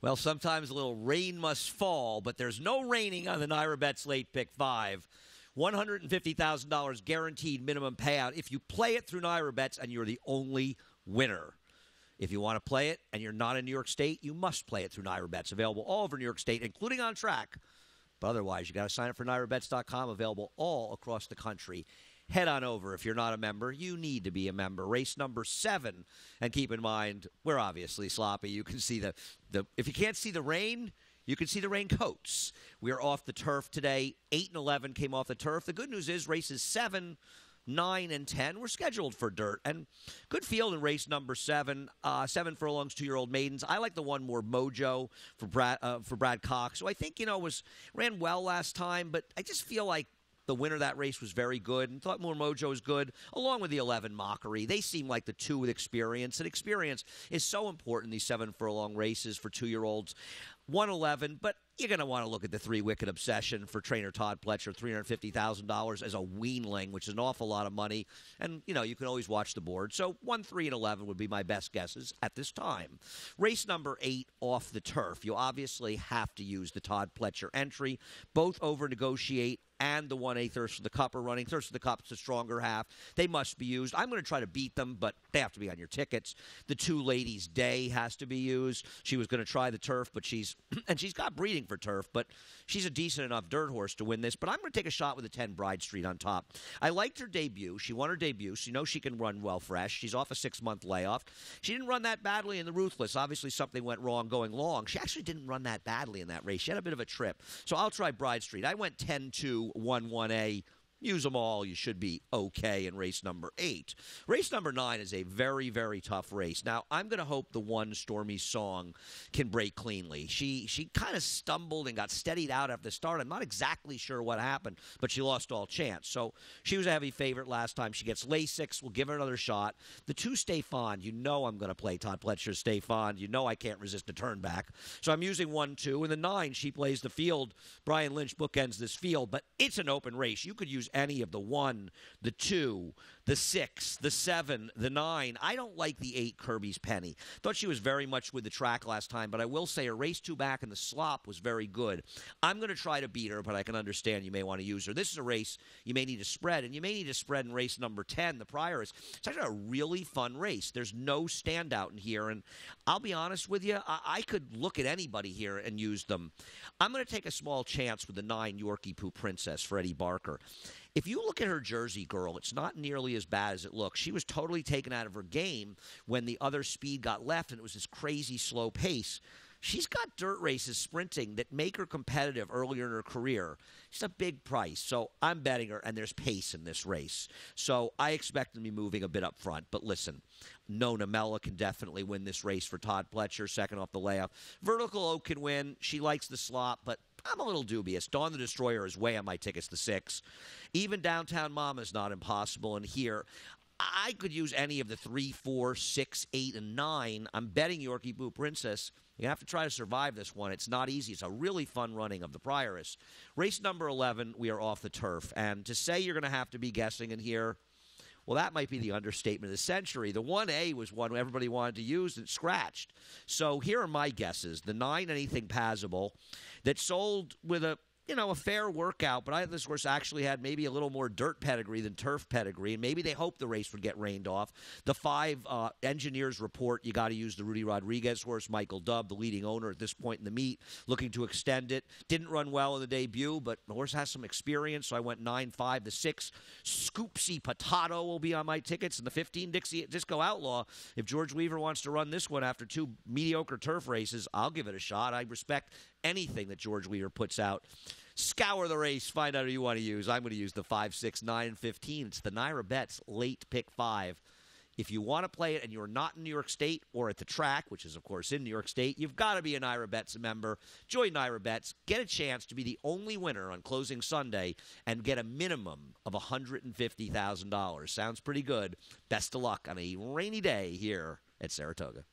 Well, sometimes a little rain must fall, but there's no raining on the Naira Bets Late Pick 5. $150,000 guaranteed minimum payout if you play it through Naira Bets and you're the only winner. If you want to play it and you're not in New York State, you must play it through Naira Bets. Available all over New York State, including on track. But otherwise, you got to sign up for NairaBets.com. Available all across the country. Head on over. If you're not a member, you need to be a member. Race number 7. And keep in mind, we're obviously sloppy. You can see the if you can't see the rain, you can see the raincoats. We are off the turf today. 8 and 11 came off the turf. The good news is races 7, 9, and 10 were scheduled for dirt. And good field in race number 7. 7 furlongs, 2-year-old maidens. I like the one more Mojo for Brad Cox, who I think, ran well last time. But I just feel like the winner of that race was very good and thought More Mojo was good, along with the 11 Mockery. They seem like the two with experience, and experience is so important in these 7-furlong races for 2-year-olds. 111, but you're going to want to look at the 3-Wicket Obsession for trainer Todd Pletcher, $350,000 as a weanling, which is an awful lot of money. And, you can always watch the board. So 1, 3, and 11 would be my best guesses at this time. Race number 8 off the turf. You obviously have to use the Todd Pletcher entry. Both over-negotiate and the 1A Thirst for the Cup are running. Thirst for the Cup's the stronger half. They must be used. I'm going to try to beat them, but they have to be on your tickets. The 2 Ladies Day has to be used. She was going to try the turf, but she's got breeding for turf, but she's a decent enough dirt horse to win this. But I'm going to take a shot with the 10 Bride Street on top. I liked her debut. She won her debut, so you know she can run well fresh. She's off a 6-month layoff. She didn't run that badly in the Ruthless. Obviously, something went wrong going long. She actually didn't run that badly in that race. She had a bit of a trip. So I'll try Bride Street. I went 10-2, 1-1A. Use them all. You should be okay in race number 8. Race number 9 is a very, very tough race. Now, I'm going to hope the 1 Stormy Song can break cleanly. She kind of stumbled and got steadied out after the start. I'm not exactly sure what happened, but she lost all chance. So she was a heavy favorite last time. She gets Lasix. We'll give her another shot. The 2 Stay Fond. You know I'm going to play Todd Pletcher's Stay Fond. You know I can't resist a turn back. So I'm using 1, 2. And the 9, she plays the field. Brian Lynch bookends this field, but it's an open race. You could use any of the 1, the 2, the 6, the 7, the 9. I don't like the 8 Kirby's Penny. Thought she was very much with the track last time, but I will say her race 2 back in the slop was very good. I'm going to try to beat her, but I can understand you may want to use her. This is a race you may need to spread, and you may need to spread in race number 10, the Prioress. It's actually a really fun race. There's no standout in here, and I'll be honest with you, I could look at anybody here and use them. I'm going to take a small chance with the 9 Yorkie Poo Princess for Eddie Barker. If you look at her Jersey Girl, it's not nearly as bad as it looks. She was totally taken out of her game when the other speed got left, and it was this crazy slow pace. She's got dirt races sprinting that make her competitive earlier in her career. She's a big price, so I'm betting her, and there's pace in this race. So I expect them to be moving a bit up front. But listen, Nona Mella can definitely win this race for Todd Pletcher, second off the layoff. Vertical Oak can win. She likes the slot, but I'm a little dubious. Dawn the Destroyer is way on my tickets, the 6. Even Downtown Mama is not impossible. And here, I could use any of the 3, 4, 6, 8, and 9. I'm betting Yorkie Boo Princess. You have to try to survive this one. It's not easy. It's a really fun running of the Prioress. Race number 11, we are off the turf. And to say you're going to have to be guessing in here, well, that might be the understatement of the century. The 1A was one everybody wanted to use and scratched. So here are my guesses. The 9, Anything Passable, that sold with a fair workout, but I thought this horse actually had maybe a little more dirt pedigree than turf pedigree, and maybe they hoped the race would get rained off. The 5 Engineers Report, you got to use the Rudy Rodriguez horse, Michael Dubb, the leading owner at this point in the meet, looking to extend it. Didn't run well in the debut, but the horse has some experience, so I went 9-5. The 6 Scoopsy Potato will be on my tickets, and the 15 Disco Outlaw. If George Weaver wants to run this one after 2 mediocre turf races, I'll give it a shot. I respect anything that George Weaver puts out. Scour the race. Find out who you want to use. I'm going to use the 5, 6, 9, and 15. It's the Naira Bets Late Pick 5. If you want to play it and you're not in New York State or at the track, which is, of course, in New York State, you've got to be a Naira Bets member. Join Naira Bets. Get a chance to be the only winner on closing Sunday and get a minimum of $150,000. Sounds pretty good. Best of luck on a rainy day here at Saratoga.